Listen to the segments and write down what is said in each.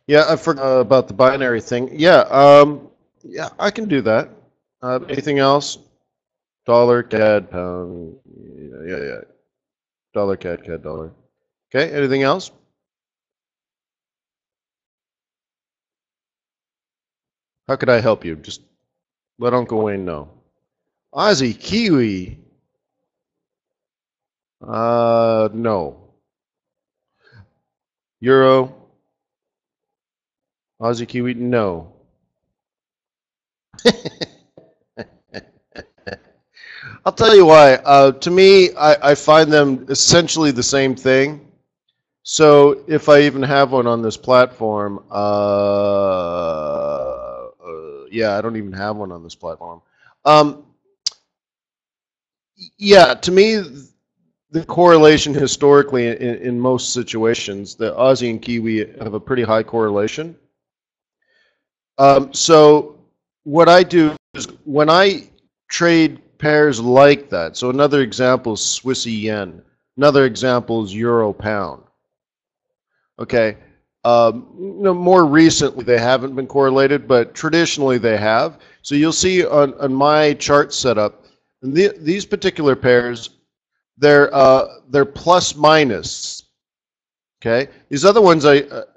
Yeah, I forgot about the binary thing. Yeah, yeah, I can do that. Anything else? Dollar, CAD, pound. Yeah, yeah, yeah. Dollar, CAD, CAD, dollar. Okay, anything else? How could I help you? Just let Uncle Wayne know. Aussie, Kiwi. No. Euro, Aussie, Kiwi, no. I'll tell you why. To me, I find them essentially the same thing. So if I even have one on this platform, yeah, I don't even have one on this platform. Um, yeah, to me, the correlation historically in most situations, the Aussie and Kiwi have a pretty high correlation. So what I do is when I trade pairs like that, so another example is Swissy yen, another example is euro pound. Okay, more recently they haven't been correlated, but traditionally they have. So you'll see on my chart setup, these particular pairs, they're plus minus. Okay, these other ones it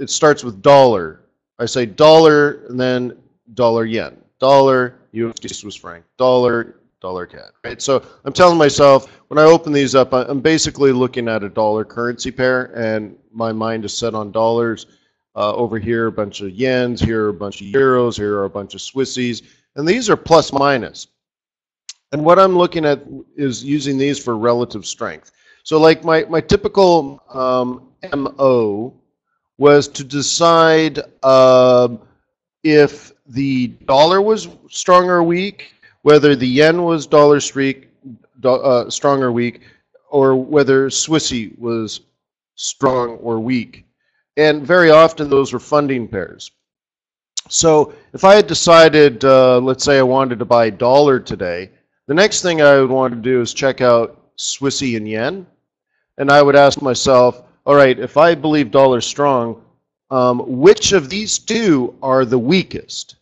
starts with dollar. I say dollar and then dollar yen, dollar USD Swiss franc, dollar CAD. Right. So I'm telling myself when I open these up, I'm basically looking at a dollar currency pair, and my mind is set on dollars. Over here, a bunch of yens. Here, a bunch of euros. Here are a bunch of Swissies, and these are plus minus. And what I'm looking at is using these for relative strength. So like my typical MO was to decide if the dollar was strong or weak, whether the yen was strong or weak, or whether Swissy was strong or weak. And very often those were funding pairs. So if I had decided, let's say I wanted to buy dollar today, the next thing I would want to do is check out Swissy and yen. And I would ask myself, all right, if I believe dollar's strong, which of these two are the weakest?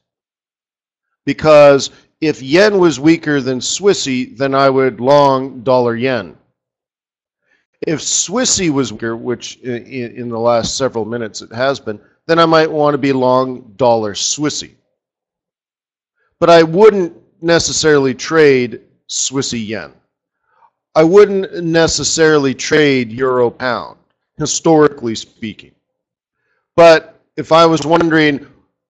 Because if yen was weaker than Swissy, then I would long dollar yen. If Swissy was weaker, which in the last several minutes it has been, then I might want to be long dollar Swissy. But I wouldn't necessarily trade Swissy yen. I wouldn't necessarily trade euro pound, historically speaking. But if I was wondering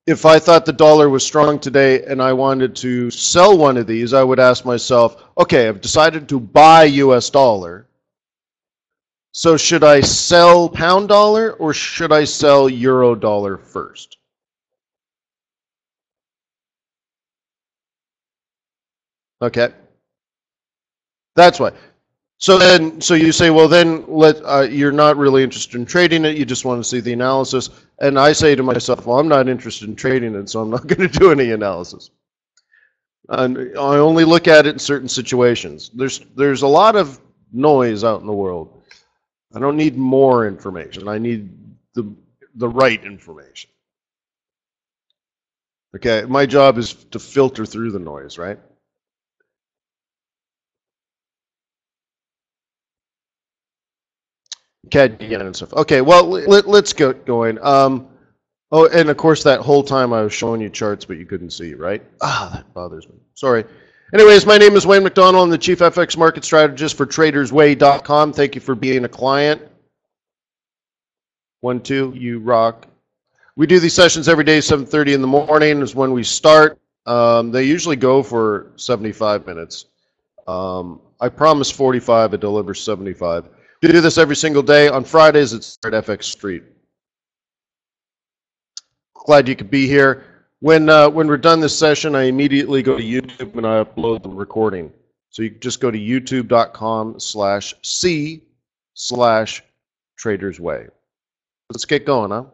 if I thought the dollar was strong today and I wanted to sell one of these, I would ask myself, okay, I've decided to buy US dollar. So should I sell pound dollar or should I sell euro dollar first? Okay. That's why. So you say, well, then you're not really interested in trading it. You just want to see the analysis. And I say to myself, well, I'm not interested in trading it, so I'm not going to do any analysis. And I only look at it in certain situations. There's a lot of noise out in the world. I don't need more information. I need the right information. Okay, my job is to filter through the noise, right? CAD and stuff. Okay, well, let's get going. Oh, and of course, that whole time I was showing you charts, but you couldn't see, right? Ah, that bothers me. Sorry. Anyways, my name is Wayne McDonell. I'm the Chief FX Market Strategist for TradersWay.com. Thank you for being a client. 1, 2, you rock. We do these sessions every day, 7:30 in the morning is when we start. They usually go for 75 minutes. I promise 45, I deliver 75. We do this every single day. On Fridays, it's at FX Street. Glad you could be here. When we're done this session, I immediately go to YouTube and I upload the recording. So you just go to youtube.com/c/TradersWay. Let's get going, huh?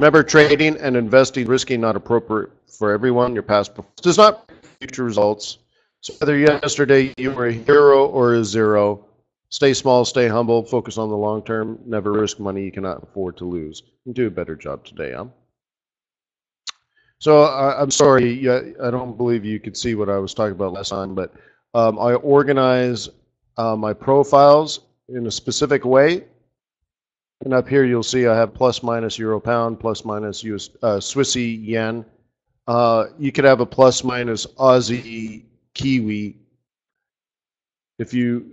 Remember, trading and investing, risking not appropriate for everyone. Your past performance does not predict future results. So whether yesterday you were a hero or a zero, stay small, stay humble, focus on the long term, never risk money you cannot afford to lose. And do a better job today, huh? So I'm sorry, I don't believe you could see what I was talking about last time, but I organize my profiles in a specific way. And up here you'll see I have plus minus euro pound, plus minus US, Swissy yen. You could have a plus minus Aussie Kiwi if you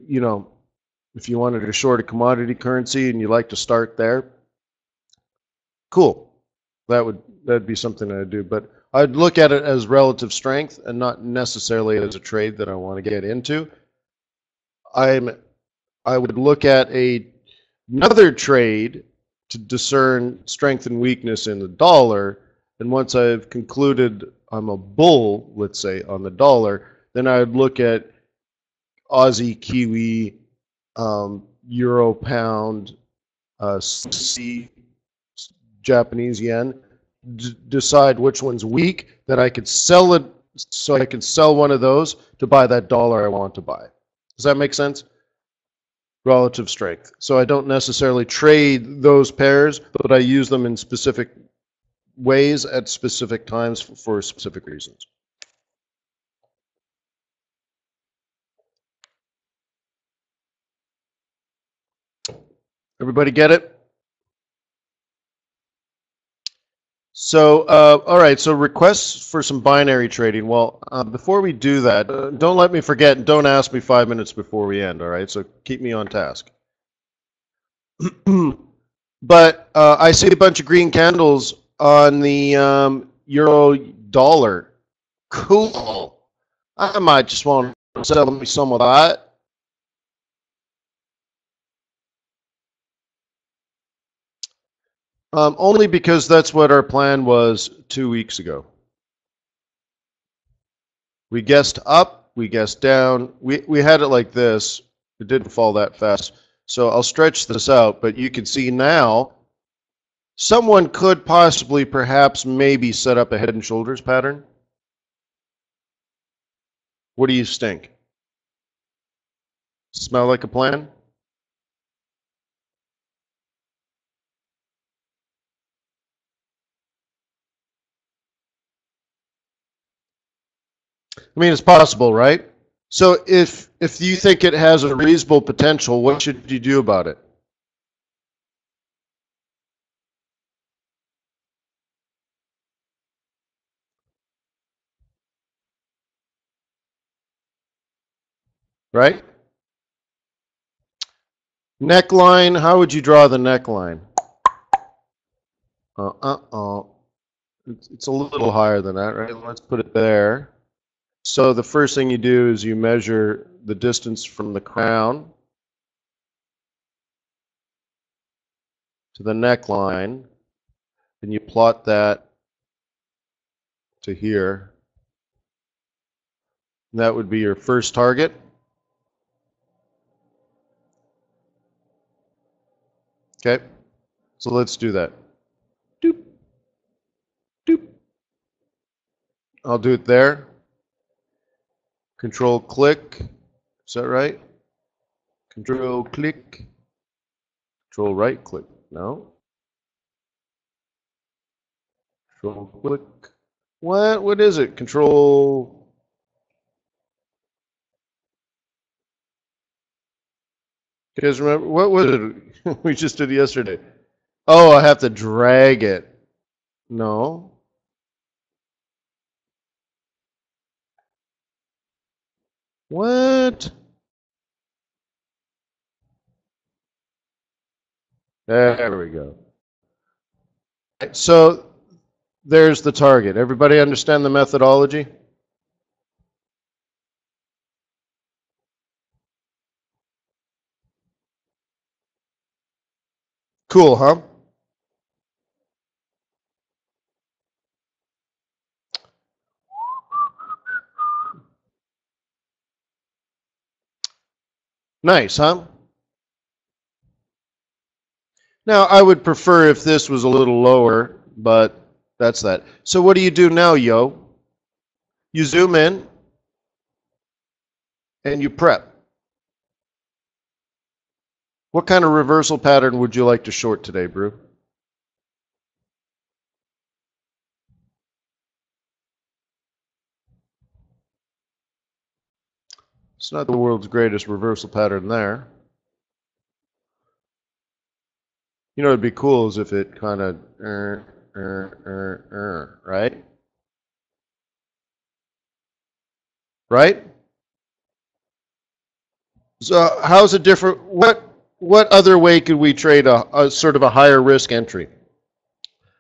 wanted to short a commodity currency and you like to start there. Cool. That'd be something I'd do, but I'd look at it as relative strength and not necessarily as a trade that I want to get into. I would look at another trade to discern strength and weakness in the dollar, and once I've concluded I'm a bull, let's say, on the dollar, then I would look at Aussie, Kiwi, Euro, Pound, C, Japanese yen, decide which one's weak, that I could sell it, so I could sell one of those to buy that dollar I want to buy. Does that make sense? Relative strength. So I don't necessarily trade those pairs, but I use them in specific ways at specific times for specific reasons. Everybody get it? So, all right, so requests for some binary trading. Well, before we do that, don't let me forget, and don't ask me 5 minutes before we end, all right? So keep me on task. But I see a bunch of green candles on the euro dollar. Cool. I might just want to sell me some of that. Only because that's what our plan was 2 weeks ago. We guessed up, we guessed down. We had it like this. It didn't fall that fast. So I'll stretch this out, but you can see now someone could possibly, perhaps, maybe set up a head and shoulders pattern. What do you think? Smell like a plan? I mean, it's possible, right? So if you think it has a reasonable potential, what should you do about it? Right? Neckline, how would you draw the neckline? It's a little higher than that, right? Let's put it there. So the first thing you do is you measure the distance from the crown to the neckline, and you plot that to here. And that would be your first target. Okay, so let's do that. Doop, doop. I'll do it there. Control click. Is that right? Control click. Control right click. No. Control click. What is it? Control. You guys remember? What was it we just did yesterday? Oh, I have to drag it. No. What? There we go. So there's the target. Everybody understand the methodology? Cool, huh? Nice, huh? Now, I would prefer if this was a little lower, but that's that. So what do you do now, yo? You zoom in and you prep. What kind of reversal pattern would you like to short today, Brew? It's not the world's greatest reversal pattern there. You know, it'd be cool is if it kind of, right? Right? So how's it different? What other way could we trade a sort of a higher risk entry?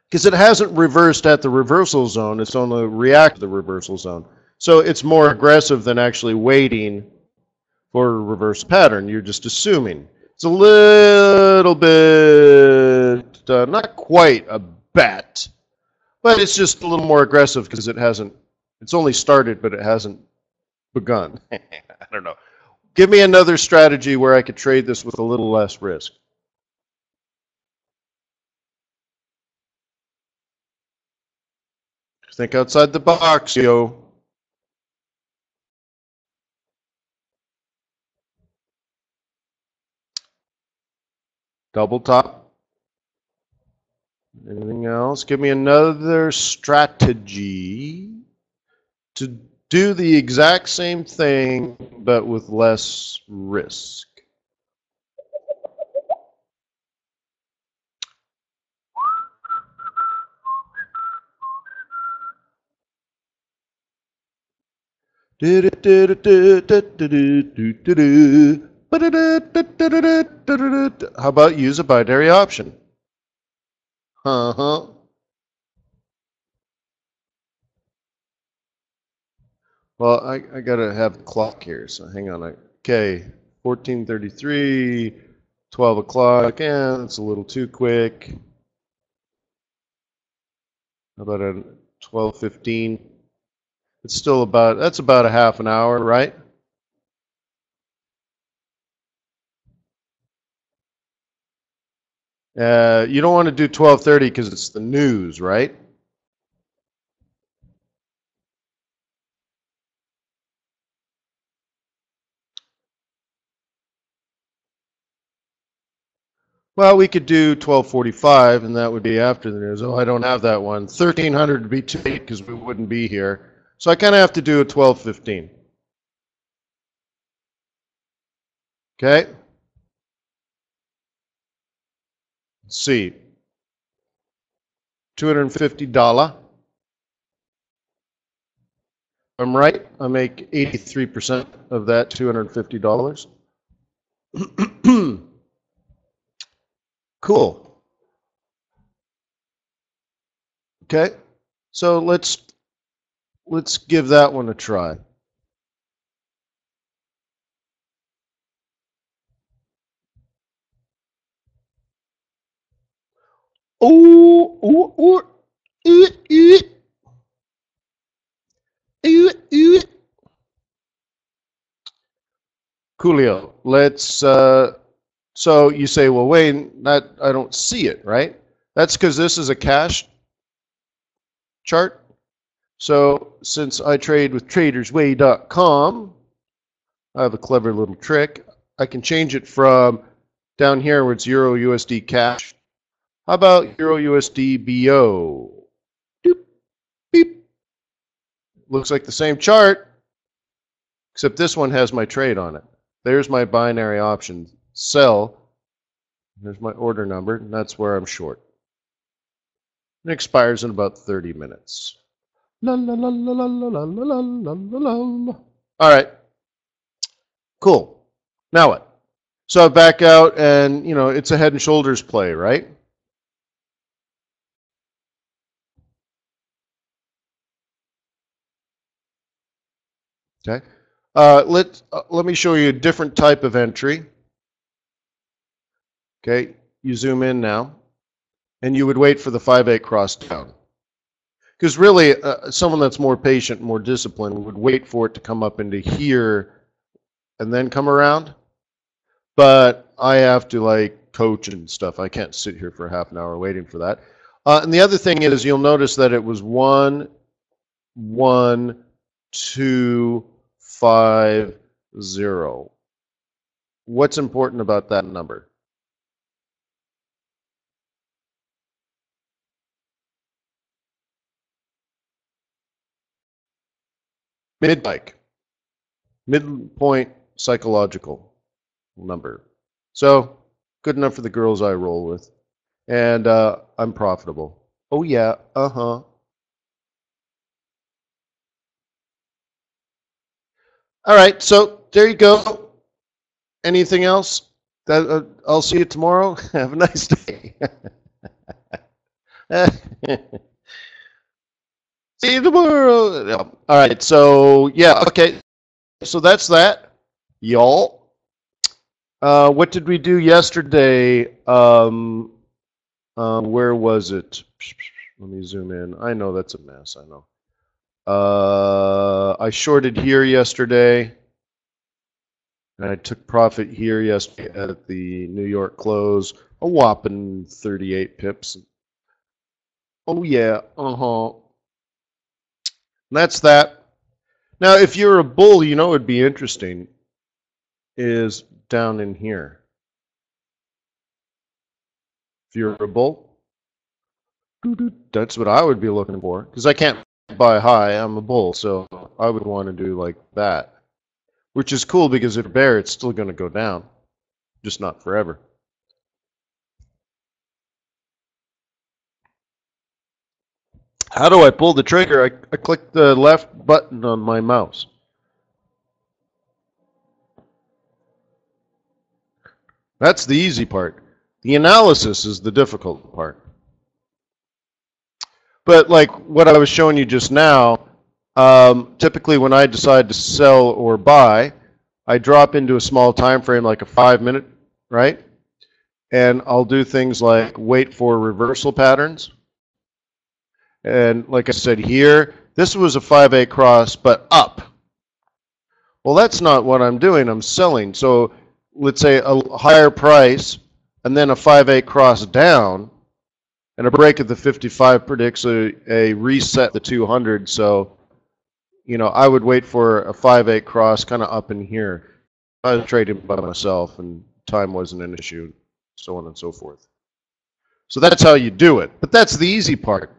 Because it hasn't reversed at the reversal zone, it's only react to the reversal zone. So it's more aggressive than actually waiting for a reverse pattern. You're just assuming. It's a little bit, not quite a bet, but it's just a little more aggressive because it's only started, but it hasn't begun. I don't know. Give me another strategy where I could trade this with a little less risk. Think outside the box, yo. Double top. Anything else? Give me another strategy to do the exact same thing, but with less risk. How about use a binary option? Uh-huh. Well, I gotta have the clock here, so hang on. Okay, 14:33, 12 o'clock, and it's a little too quick. How about a 12:15? It's still that's about a half an hour, right? You don't want to do 12:30 because it's the news, right? Well, we could do 12:45, and that would be after the news. Oh, I don't have that one. 1300 would be too late because we wouldn't be here. So I kind of have to do a 12:15. Okay? Let's see. $250. I'm right. I make 83% of that $250. Cool. Okay. So let's give that one a try. Oh, Coolio. So you say, well, wait, I don't see it, right? That's because this is a cash chart. So since I trade with TradersWay.com, I have a clever little trick. I can change it from down here where it's Euro USD cash. How about Euro USD BO? Doop, beep. Looks like the same chart, except this one has my trade on it. There's my binary option. Sell. There's my order number, and that's where I'm short. It expires in about 30 minutes. La la la la la la la la la la. All right. Cool. Now what? So I back out, and it's a head and shoulders play, right? Okay. Let me show you a different type of entry. Okay. You zoom in now, and you would wait for the 5/8 cross down. Because really, someone that's more patient, more disciplined, would wait for it to come up into here and then come around. But I have to coach and stuff. I can't sit here for half an hour waiting for that. And the other thing is, you'll notice that it was 1, 1, 2, 5, 0. What's important about that number? Mid-bike. Midpoint psychological number. So, good enough for the girls I roll with. And I'm profitable. Oh yeah, uh-huh. All right, so there you go. Anything else? I'll see you tomorrow. Have a nice day. See you tomorrow. Yeah. All right, so yeah, okay. So that's that, y'all. What did we do yesterday? Where was it? Let me zoom in. I know that's a mess. I know. I shorted here yesterday, and I took profit here yesterday at the New York close, a whopping 38 pips. Oh yeah, uh-huh. That's that. Now, if you're a bull, you know what would be interesting is down in here. If you're a bull, that's what I would be looking for, because I can't buy high. I'm a bull, so I would want to do like that, which is cool because if bear, it's still going to go down, just not forever. How do I pull the trigger? I click the left button on my mouse. That's the easy part. The analysis is the difficult part. But like what I was showing you just now, typically when I decide to sell or buy, I drop into a small time frame, like a 5-minute, right? And I'll do things like wait for reversal patterns. And like I said here, this was a 5A cross, but up. Well, that's not what I'm doing. I'm selling. So let's say a higher price and then a 5A cross down, and a break at the 55 predicts a reset at the 200. So, you know, I would wait for a 5-8 cross kind of up in here. I was trading by myself and time wasn't an issue, so on and so forth. So that's how you do it. But that's the easy part.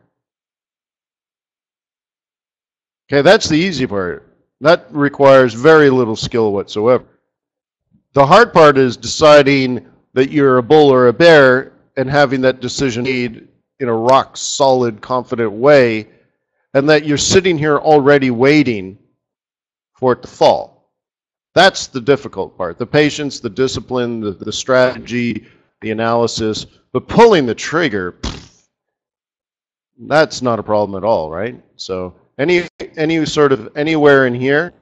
Okay, that's the easy part. That requires very little skill whatsoever. The hard part is deciding that you're a bull or a bear and having that decision made in a rock solid, confident way, and that you're sitting here already waiting for it to fall. That's the difficult part. The patience, the discipline, the strategy, the analysis, but pulling the trigger, that's not a problem at all, right? So any sort of anywhere in here,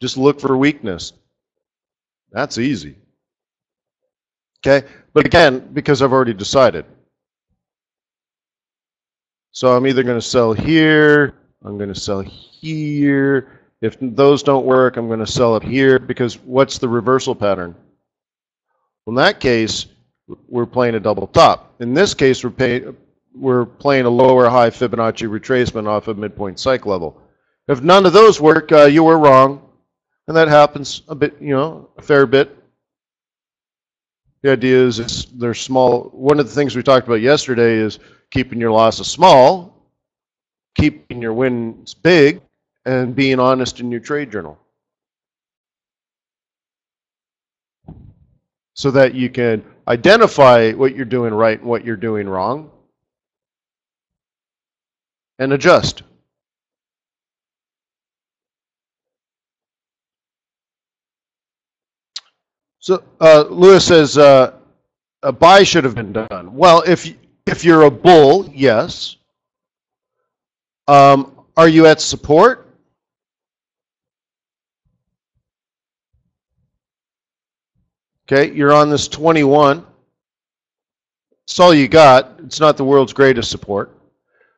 just look for weakness. That's easy. Okay, but again, because I've already decided. So I'm either going to sell here, I'm going to sell here. If those don't work, I'm going to sell it here, because what's the reversal pattern? Well, in that case, we're playing a double top. In this case, we're playing a lower high Fibonacci retracement off of midpoint psych level. If none of those work, you were wrong. And that happens a bit, you know, a fair bit. The idea is they're small. One of the things we talked about yesterday is keeping your losses small, keeping your wins big, and being honest in your trade journal, so that you can identify what you're doing right and what you're doing wrong and adjust. So Lewis says a buy should have been done. Well, if you're a bull, yes. Are you at support? Okay, you're on this 21. It's all you got. It's not the world's greatest support.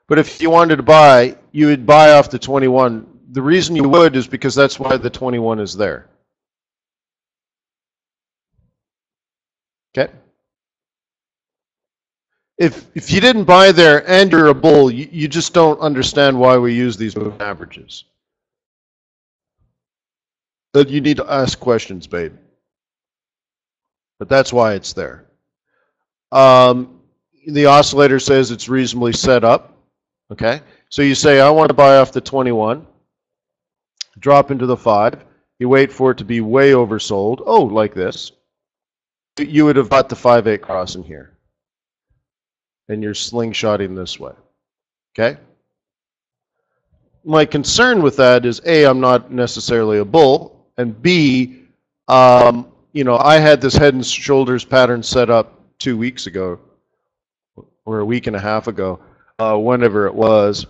But if you wanted to buy, you would buy off the 21. The reason you would is because that's why the 21 is there. Okay? if you didn't buy there and you're a bull, you just don't understand why we use these moving averages. But you need to ask questions, babe. But that's why it's there. The oscillator says it's reasonably set up. Okay, so you say I want to buy off the 21, drop into the 5. You wait for it to be way oversold. Oh, like this. You would have bought the 5/8 cross in here, and you're slingshotting this way. Okay. My concern with that is A, I'm not necessarily a bull, and B, you know, I had this head and shoulders pattern set up 2 weeks ago, or a week and a half ago, whenever it was,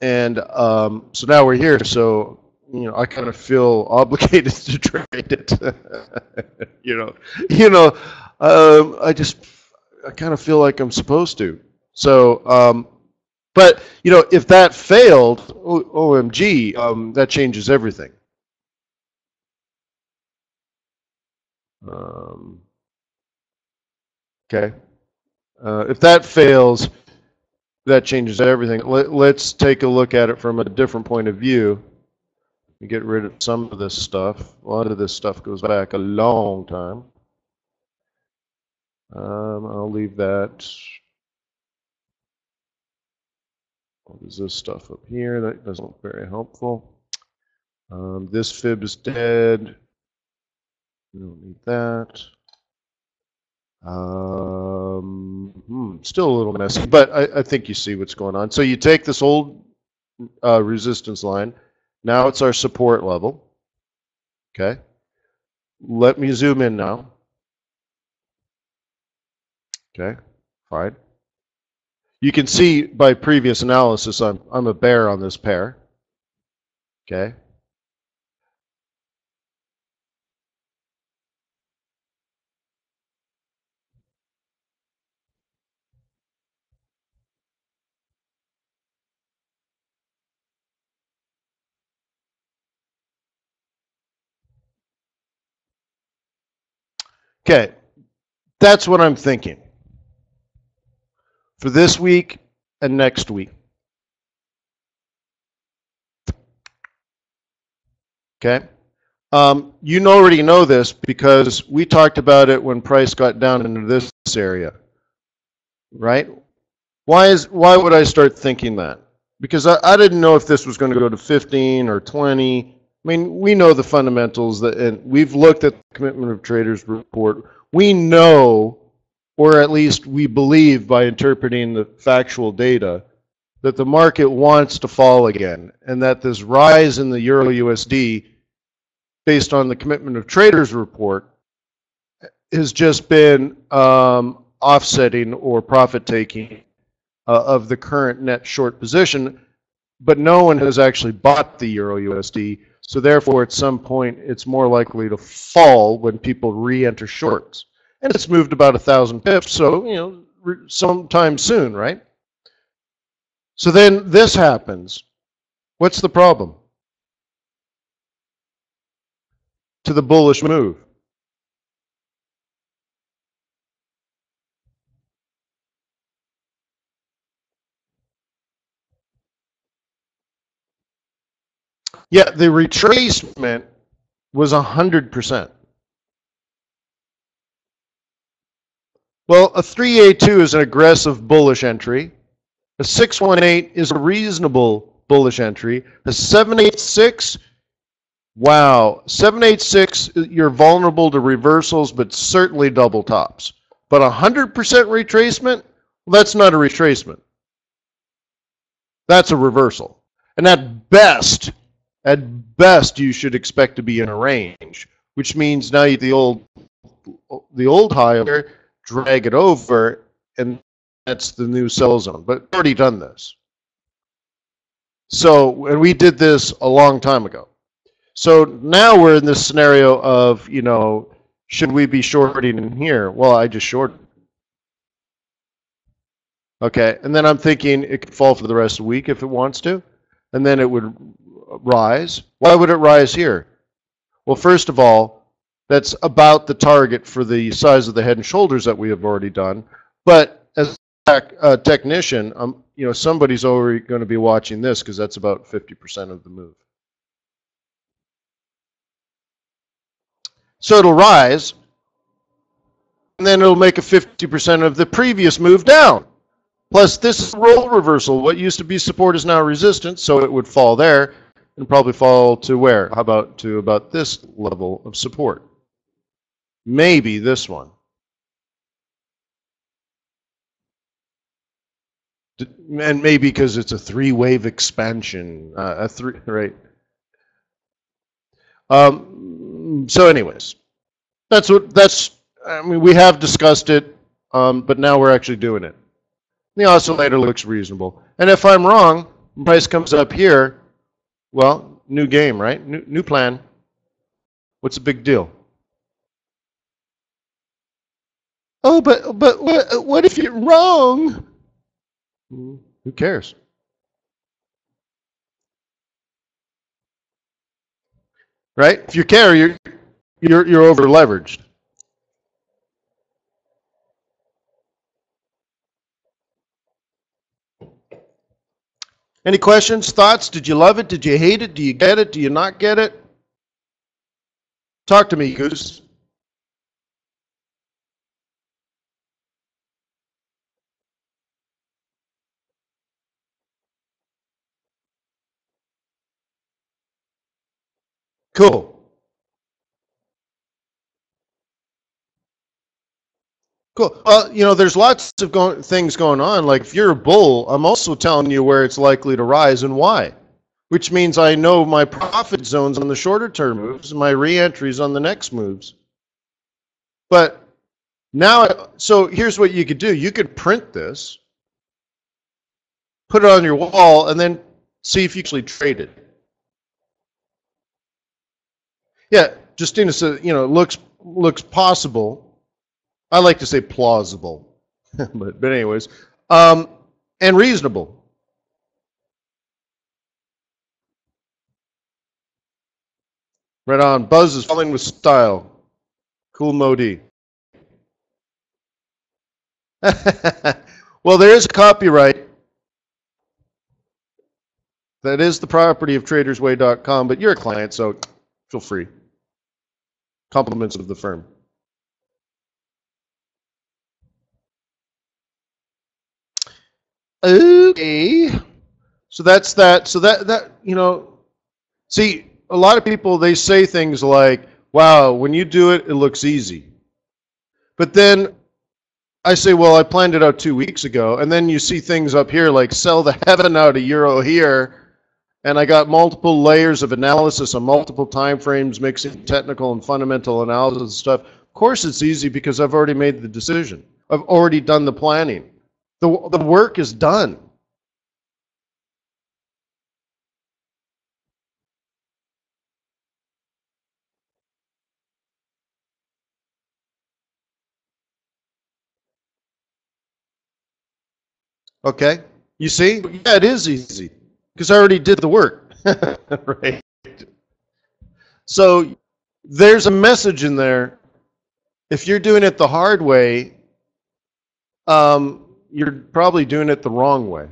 and so now we're here. So you know, I kind of feel obligated to trade it. I kind of feel like I'm supposed to. So, but you know, if that failed, OMG, that changes everything. Okay, if that fails, that changes everything. Let's take a look at it from a different point of view. Get rid of some of this stuff. A lot of this stuff goes back a long time. I'll leave that. What is this stuff up here? That doesn't look very helpful. This fib is dead. We don't need that. Still a little messy, but I think you see what's going on. So you take this old resistance line. Now it's our support level. Okay. Let me zoom in now. Okay, fine. You can see by previous analysis I'm a bear on this pair. Okay. Okay, that's what I'm thinking for this week and next week. Okay, you already know this because we talked about it when price got down into this area, right? Why would I start thinking that? Because I didn't know if this was going to go to 15 or 20. I mean, we know the fundamentals, and we've looked at the Commitment of Traders report. We know, or at least we believe by interpreting the factual data, that the market wants to fall again, and that this rise in the Euro USD, based on the Commitment of Traders report, has just been offsetting or profit-taking of the current net short position, but no one has actually bought the Euro USD. So therefore, at some point, it's more likely to fall when people re-enter shorts. And it's moved about 1,000 pips, so, you know, sometime soon, right? So then this happens. What's the problem to the bullish move? Yeah, the retracement was 100%. Well, a 382 is an aggressive bullish entry. A 618 is a reasonable bullish entry. A 786, wow. 786, you're vulnerable to reversals, but certainly double tops. But 100% retracement, well, that's not a retracement. That's a reversal. And at best, you should expect to be in a range, which means now you the old high over there, drag it over, and that's the new sell zone. But we've already done this. So, and we did this a long time ago. So now we're in this scenario of, you know, should we be shorting in here? Well, I just shorted. Okay, and then I'm thinking it could fall for the rest of the week if it wants to, and then it would rise. Why would it rise here? Well, first of all, that's about the target for the size of the head and shoulders that we have already done. But as technician, you know, somebody's already going to be watching this because that's about 50% of the move. So it'll rise, and then it'll make a 50% of the previous move down. Plus, this is a role reversal. What used to be support is now resistance, so it would fall there and probably fall to where? How about to about this level of support? Maybe this one. And maybe because it's a three-wave expansion, right? So anyways, I mean, we have discussed it, but now we're actually doing it. The oscillator looks reasonable. And if I'm wrong, price comes up here, well, new game, right? New plan. What's the big deal? Oh, but what if you're wrong? Who cares? Right? If you care, you're over leveraged. Any questions, thoughts? Did you love it? Did you hate it? Do you get it? Do you not get it? Talk to me, Goose. Cool. Cool. Well, you know, there's lots of things going on. Like if you're a bull, I'm also telling you where it's likely to rise and why, which means I know my profit zones on the shorter term moves and my re-entries on the next moves. But now, so here's what you could do. You could print this, put it on your wall, and then see if you actually trade it. Yeah, Justina said, you know, it looks possible. I like to say plausible, but anyways, and reasonable. Right on. Buzz is falling with style. Cool Modi. Well, there is copyright. That is the property of TradersWay.com, but you're a client, so feel free. Compliments of the firm. Okay. So that's that. So that you know, see, a lot of people, they say things like, wow, when you do it, it looks easy. But then I say, well, I planned it out 2 weeks ago. And then you see things up here like sell the heaven out of euro here. And I got multiple layers of analysis on multiple time frames, mixing technical and fundamental analysis and stuff. Of course it's easy because I've already made the decision. I've already done the planning. The work is done. Okay? You see? Yeah, it is easy because I already did the work. Right? So there's a message in there. If you're doing it the hard way, you're probably doing it the wrong way.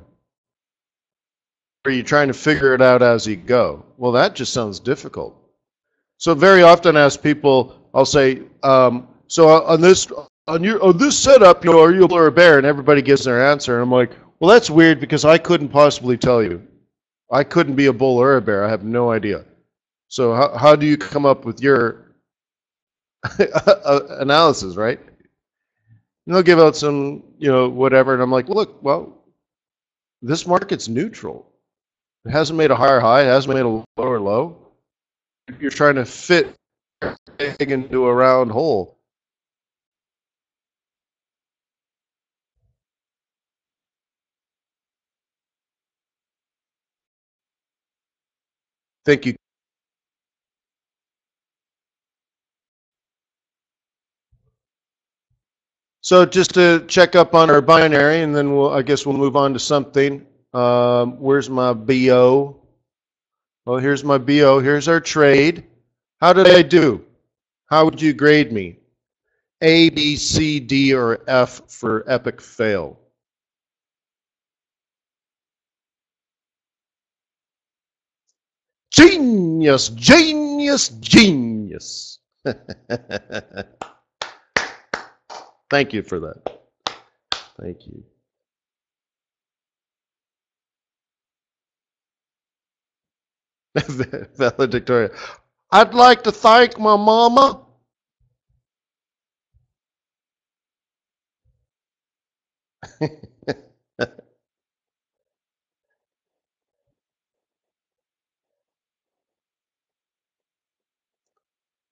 Or you're trying to figure it out as you go. Well, that just sounds difficult. So very often I ask people, I'll say, so on this setup, you know, are you a bull or a bear? And everybody gives their answer. And I'm like, well, that's weird because I couldn't possibly tell you. I couldn't be a bull or a bear. I have no idea. So how do you come up with your analysis, right? And they'll give out some, you know, whatever. And I'm like, look, well, this market's neutral. It hasn't made a higher high. It hasn't made a lower low. You're trying to fit everything into a round hole. Thank you. So just to check up on our binary, and then I guess we'll move on to something. Where's my BO? Well, here's my BO. Here's our trade. How did I do? How would you grade me? A, B, C, D, or F for epic fail? Genius, genius, genius. Thank you for that. Thank you. Valedictoria. I'd like to thank my mama.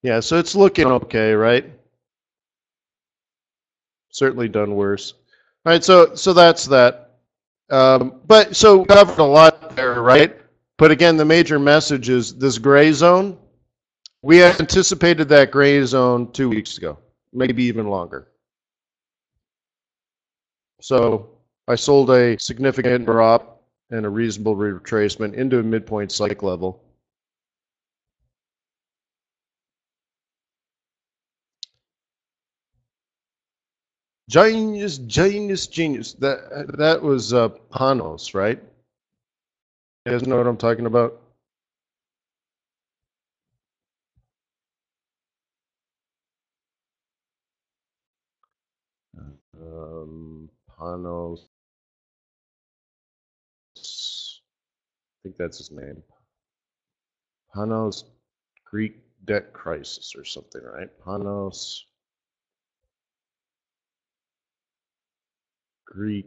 Yeah, so it's looking okay, right? Certainly done worse. All right, so that's that. But so we covered a lot there, right? But again, the major message is this gray zone. We anticipated that gray zone 2 weeks ago, maybe even longer. So I sold a significant drop and a reasonable retracement into a midpoint psych level. Genius, genius, genius. That was Panos, right? You guys know what I'm talking about? Panos. I think that's his name. Panos Greek debt crisis or something, right? Panos Greek.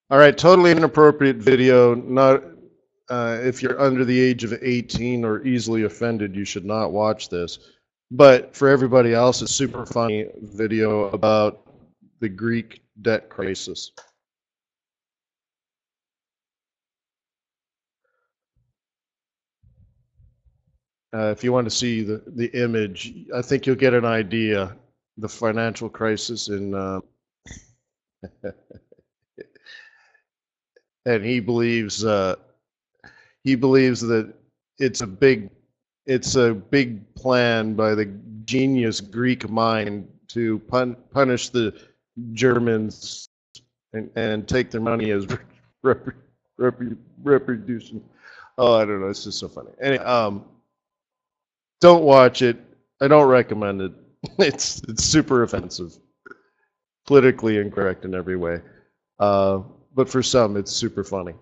All right, totally inappropriate video. Not if you're under the age of 18 or easily offended, you should not watch this. But for everybody else, it's super funny video about the Greek debt crisis. If you want to see the image, I think you'll get an idea. The financial crisis in, and he believes that it's a big plan by the genius Greek mind to punish the Germans and take their money as retribution. Oh, I don't know. It's just so funny. Anyway, don't watch it. I don't recommend it. It's super offensive, politically incorrect in every way. But for some, it's super funny.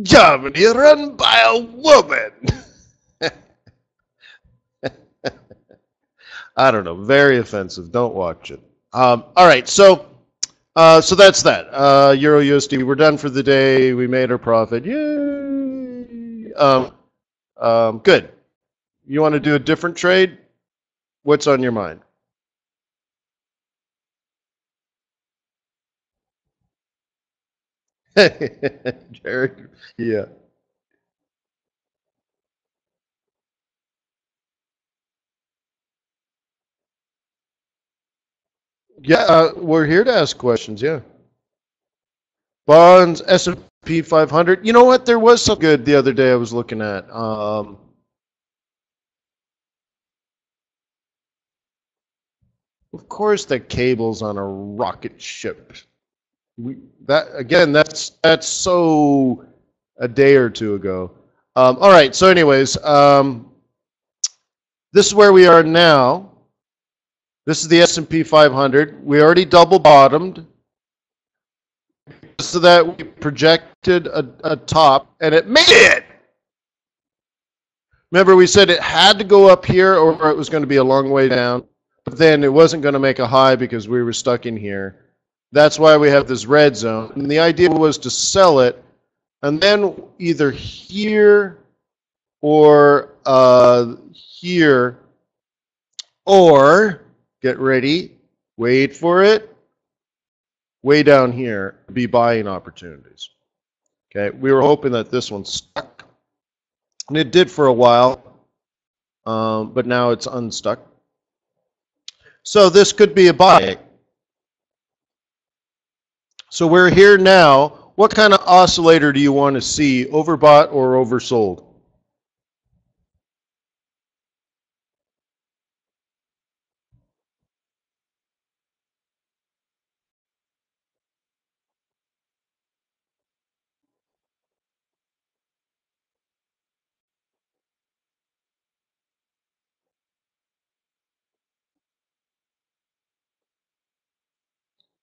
Germany run by a woman. I don't know. Very offensive. Don't watch it. All right. So that's that. Euro USD. We're done for the day. We made our profit. Yay. Good. You want to do a different trade? What's on your mind? Jared, yeah. Yeah, we're here to ask questions, yeah. Bonds, S&P 500. You know what? There was some good the other day I was looking at. Of course, the cable's on a rocket ship. That's so a day or two ago. All right. So, anyways, this is where we are now. This is the S&P 500. We already double bottomed. So that we projected a top, and it made it. Remember, we said it had to go up here, or it was going to be a long way down. But then it wasn't going to make a high because we were stuck in here. That's why we have this red zone. And the idea was to sell it, and then either here or here, or get ready, wait for it, way down here, be buying opportunities. Okay, we were hoping that this one stuck, and it did for a while, but now it's unstuck. So this could be a buy. So we're here now. what kind of oscillator do you want to see, overbought or oversold?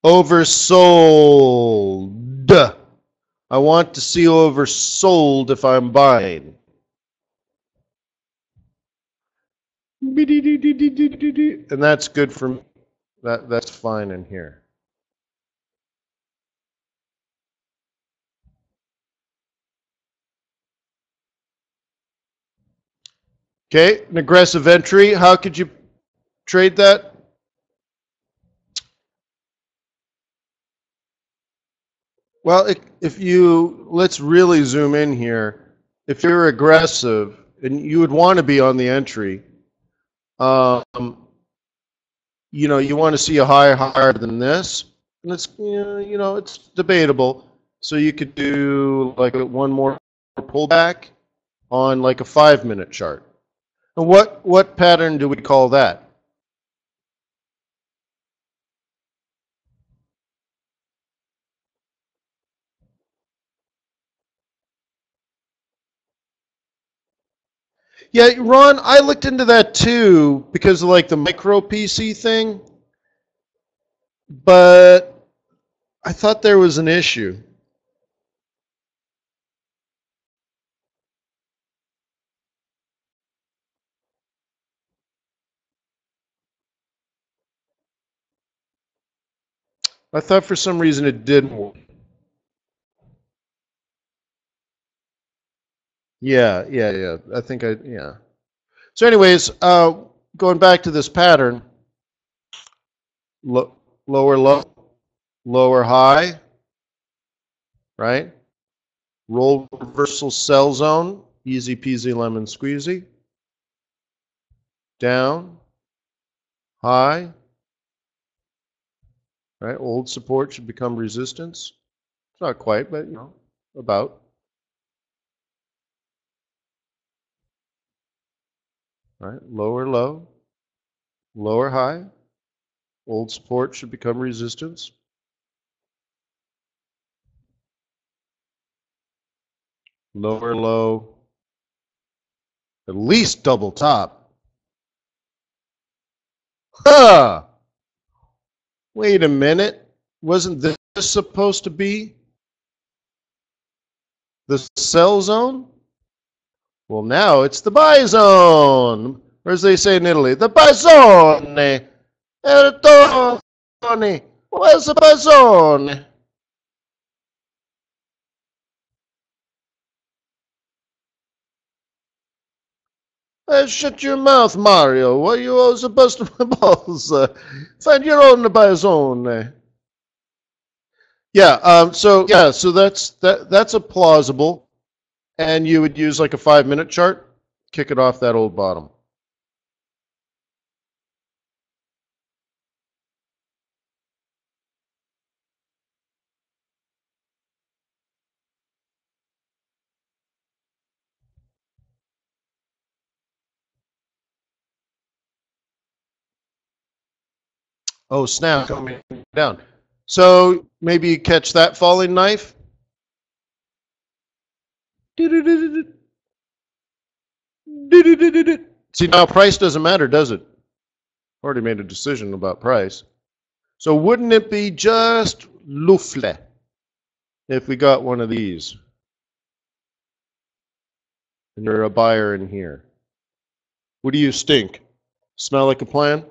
Oversold. I want to see oversold if I'm buying. And that's good for me. That's fine in here. Okay, an aggressive entry. How could you trade that? Well, if you, let's really zoom in here. If you're aggressive, and you would want to be on the entry, um, you know, you want to see a higher than this. And it's, you know, it's debatable. So you could do like one more pullback on like a 5-minute chart. And what pattern do we call that? Yeah, Ron, I looked into that too because of like the micro PC thing, but I thought there was an issue. I thought for some reason it didn't work. Yeah. I think yeah. So anyways, going back to this pattern, lower low, lower high, right? Roll reversal sell zone, easy peasy lemon squeezy. Down, high, right? Old support should become resistance. It's not quite, but you know, about. Right? Lower low, lower high. Old support should become resistance. Lower low, at least double top. Huh! Wait a minute. Wasn't this supposed to be the sell zone? Well, now it's the buy zone. Or as they say in Italy, the buy zone. Tony, where's the buy zone? Shut your mouth, Mario. What are you all supposed to my balls? Find your own buy zone. Yeah. So that's a plausible, and you would use like a 5-minute chart, kick it off that old bottom. Oh, snap, coming down. So maybe you catch that falling knife. See, now price doesn't matter, does it? Already made a decision about price. So wouldn't it be just loufle if we got one of these? And you're a buyer in here. What do you stink? Smell like a plan?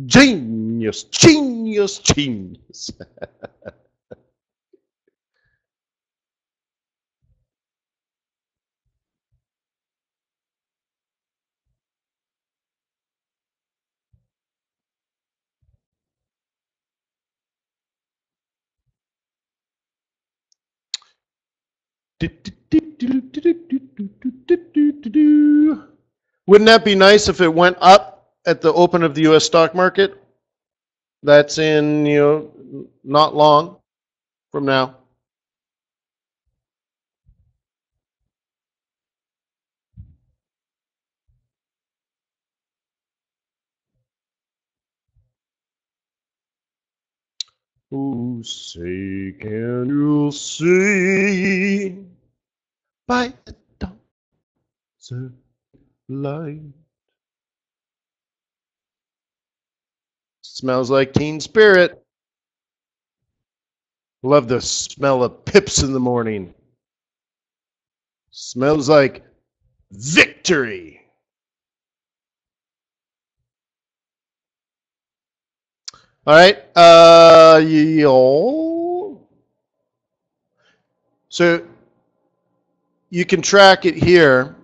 Genius, genius, genius. Wouldn't that be nice if it went up at the open of the U.S. stock market? That's in, not long from now. Oh, say can you see by the dawn's light? Smells like Teen Spirit. Love the smell of pips in the morning. Smells like victory. All right. So you can track it here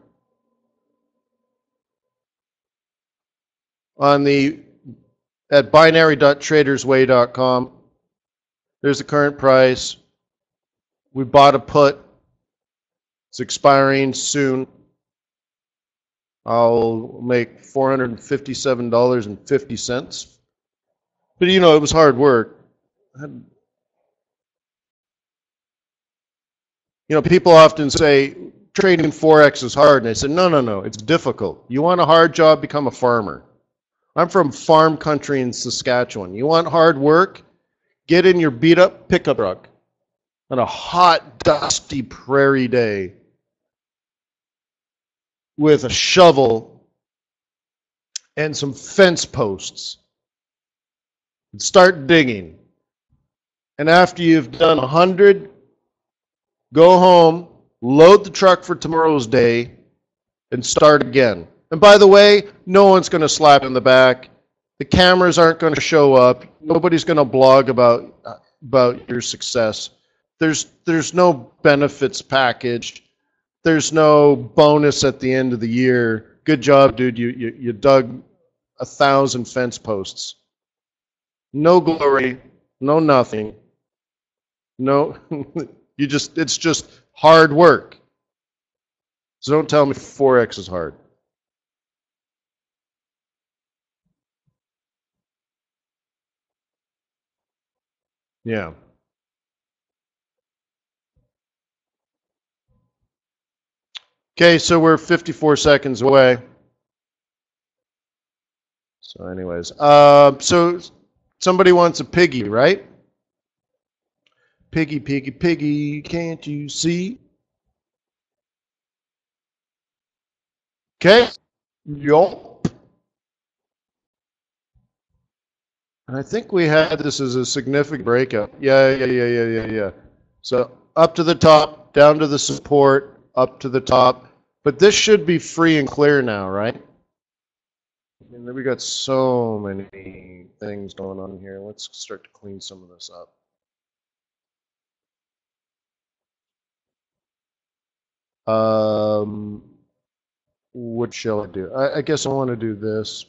on at binary.tradersway.com. There's the current price. We bought a put. It's expiring soon. I'll make $457.50. But it was hard work. People often say trading Forex is hard, and I said, no, it's difficult. You want a hard job, become a farmer. I'm from farm country in Saskatchewan. You want hard work? Get in your beat-up pickup truck on a hot, dusty prairie day with a shovel and some fence posts. And start digging. And after you've done 100, go home, load the truck for tomorrow's day, and start again. And by the way, no one's going to slap in the back. The cameras aren't going to show up. Nobody's going to blog about your success. There's no benefits package. There's no bonus at the end of the year. Good job, dude. You dug 1,000 fence posts. No glory, no nothing. No, it's just hard work. So don't tell me Forex is hard. Yeah. Okay, so we're 54 seconds away. So anyways, so somebody wants a piggy, right? Piggy, piggy, piggy, can't you see? Okay. Yup. And I think we had this as a significant breakout. Yeah. So up to the top, down to the support, up to the top. But this should be free and clear now, right? And we got so many things going on here. Let's start to clean some of this up. What shall I do? I guess I want to do this.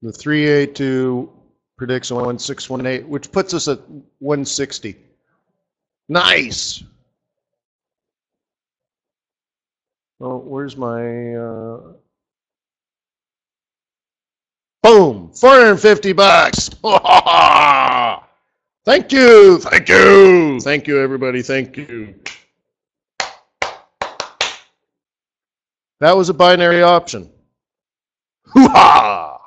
The 382 predicts a 1618, which puts us at 160. Nice. Oh, where's my boom, $450. Thank you, everybody, thank you. That was a binary option. Hoo-ha!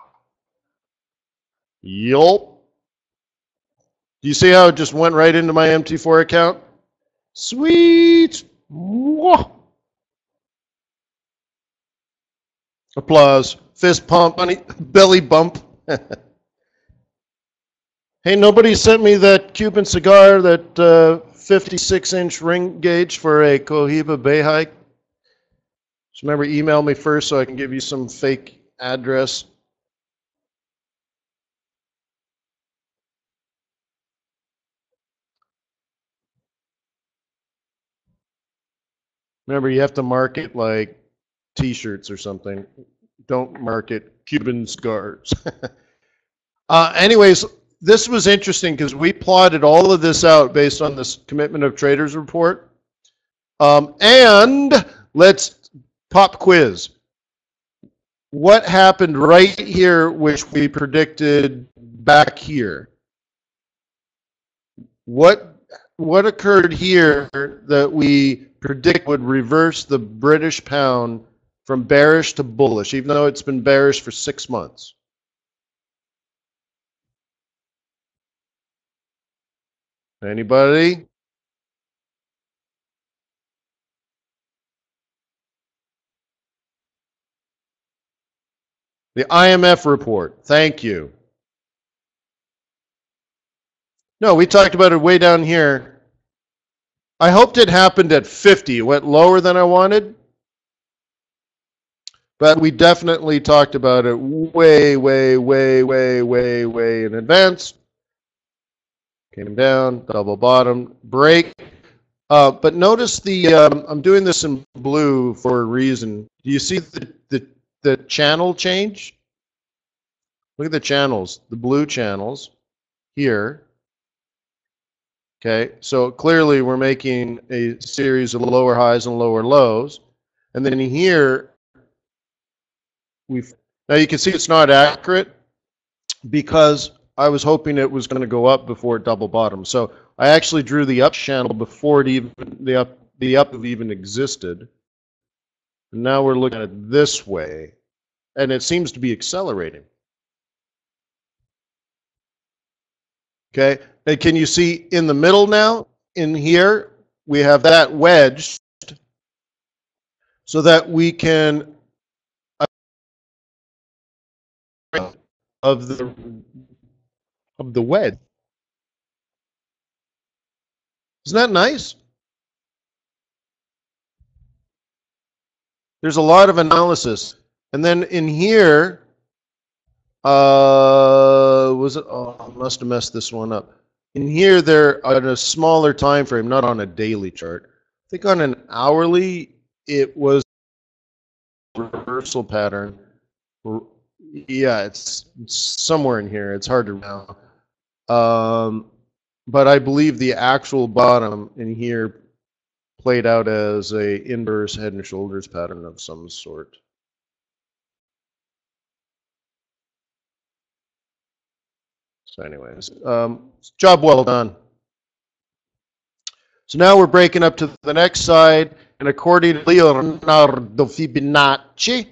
Yup. Do you see how it just went right into my MT4 account? Sweet. Whoa. Applause. Fist pump. Belly bump. Hey, nobody sent me that Cuban cigar, that 56-inch ring gauge for a Cohiba Bay hike. Just remember, email me first so I can give you some fake address. Remember, you have to mark it like T-shirts or something. Don't market Cuban cigars. Anyways, this was interesting because we plotted all of this out based on this Commitment of Traders report. And let's pop quiz. What happened right here, which we predicted back here? What occurred here that we predict would reverse the British pound from bearish to bullish, even though it's been bearish for 6 months? Anybody? The IMF report. Thank you. No, we talked about it way down here. I hoped it happened at 50. It went lower than I wanted. But we definitely talked about it way, way, way, way, way, way in advance. Came down, double bottom, break. But notice the, I'm doing this in blue for a reason. Do you see the channel change? Look at the channels, the blue channels here. Okay, so clearly we're making a series of lower highs and lower lows. And then here, now you can see it's not accurate because I was hoping it was going to go up before it double bottom. So I actually drew the up channel before it even, the up even existed. And now we're looking at it this way. And it seems to be accelerating. Okay, and can you see in the middle now, in here, we have that wedged so that we can, of the wedge. Isn't that nice? There's a lot of analysis. And then in here, was it? Oh, I must have messed this one up. In here, they're on a smaller time frame, not on a daily chart. I think on an hourly, it was a reversal pattern. Yeah, it's somewhere in here. It's hard to know. But I believe the actual bottom in here played out as a inverse head and shoulders pattern of some sort. So anyways, job well done. So now we're breaking up to the next side, and according to Leonardo Fibonacci,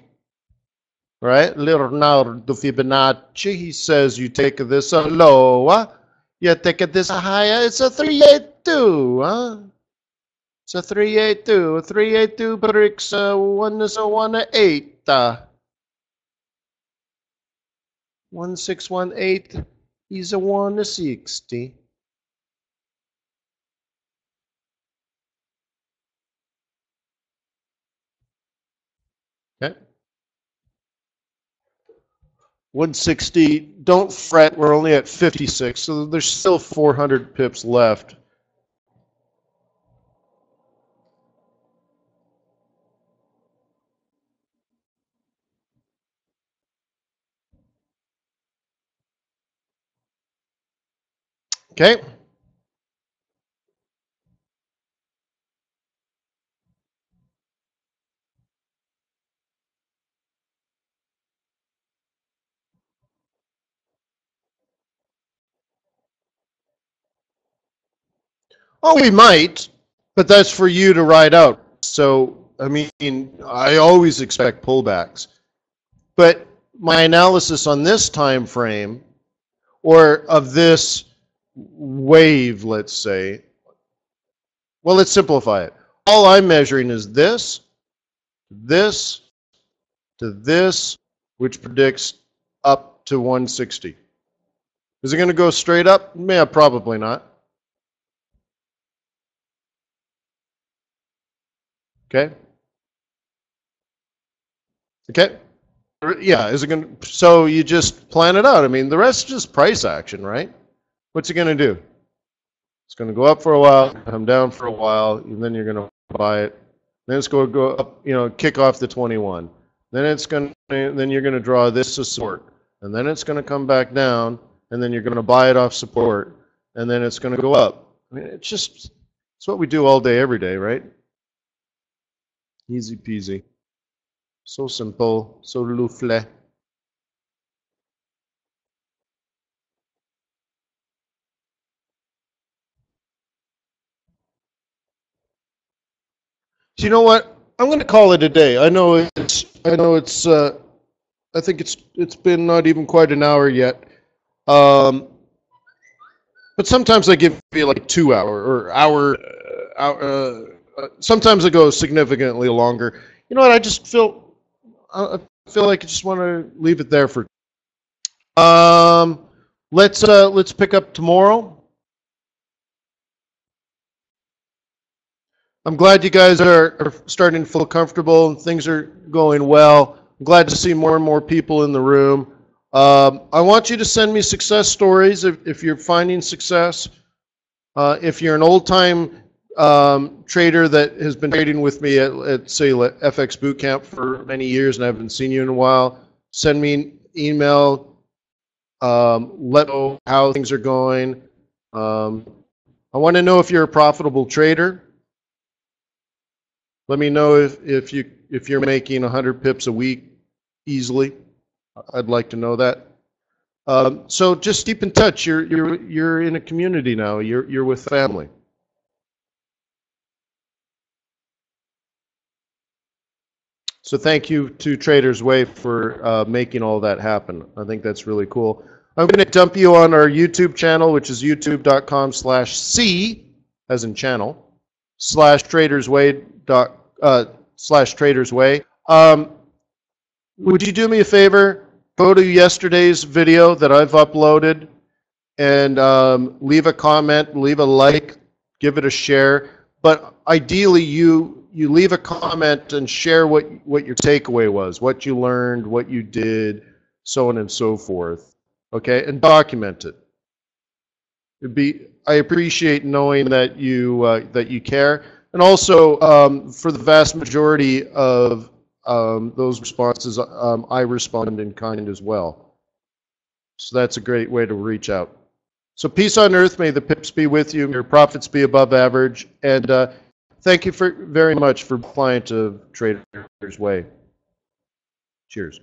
right? Leonardo Fibonacci, he says you take this a lower, you take this a higher, it's a 382, huh? It's a 382. A 382 breaks 118. 1618 is a 160. Okay. 160. Don't fret. We're only at 56, so there's still 400 pips left. Okay. Oh, we might, but that's for you to ride out. So, I mean, I always expect pullbacks. But my analysis on this time frame, or of this wave, let's say, well, let's simplify it. All I'm measuring is this to this, which predicts up to 160. Is it going to go straight up? Yeah, probably not. Okay. Okay. Yeah, is it going to, so you just plan it out. I mean, the rest is just price action, right? What's it going to do? It's going to go up for a while, come down for a while, and then you're going to buy it. Then it's going to go up, you know, kick off the 21. Then it's going to, then you're going to draw this as support. And then it's going to come back down, and then you're going to buy it off support, and then it's going to go up. I mean, it's just, it's what we do all day, every day, right? Easy peasy. So simple, so loufle. So you know what? I'm going to call it a day. I think it's been not even quite an hour yet. Um, but sometimes I give you like 2 hour or hour. Sometimes I go significantly longer. You know what? I feel like I just want to leave it there for. Um, let's pick up tomorrow. I'm glad you guys are starting to feel comfortable and things are going well. I'm glad to see more and more people in the room. I want you to send me success stories if you're finding success. If you're an old-time trader that has been trading with me at say, FX Bootcamp for many years and I haven't seen you in a while, send me an email. Let me know how things are going. I want to know if you're a profitable trader. Let me know if you're making 100 pips a week easily. I'd like to know that. So just keep in touch. You're in a community now. You're with family. So thank you to TradersWay for making all that happen. I think that's really cool. I'm going to dump you on our YouTube channel, which is youtube.com/C, as in channel, /TradersWay. Would you do me a favor? Go to yesterday's video that I've uploaded and leave a comment, leave a like, give it a share. But ideally, you leave a comment and share what your takeaway was, what you learned, what you did, so on and so forth. Okay, and document it. I appreciate knowing that you care, and also for the vast majority of those responses, I respond in kind as well. So that's a great way to reach out. So peace on earth, may the pips be with you, your profits be above average, and thank you very much for applying to TradersWay. Cheers.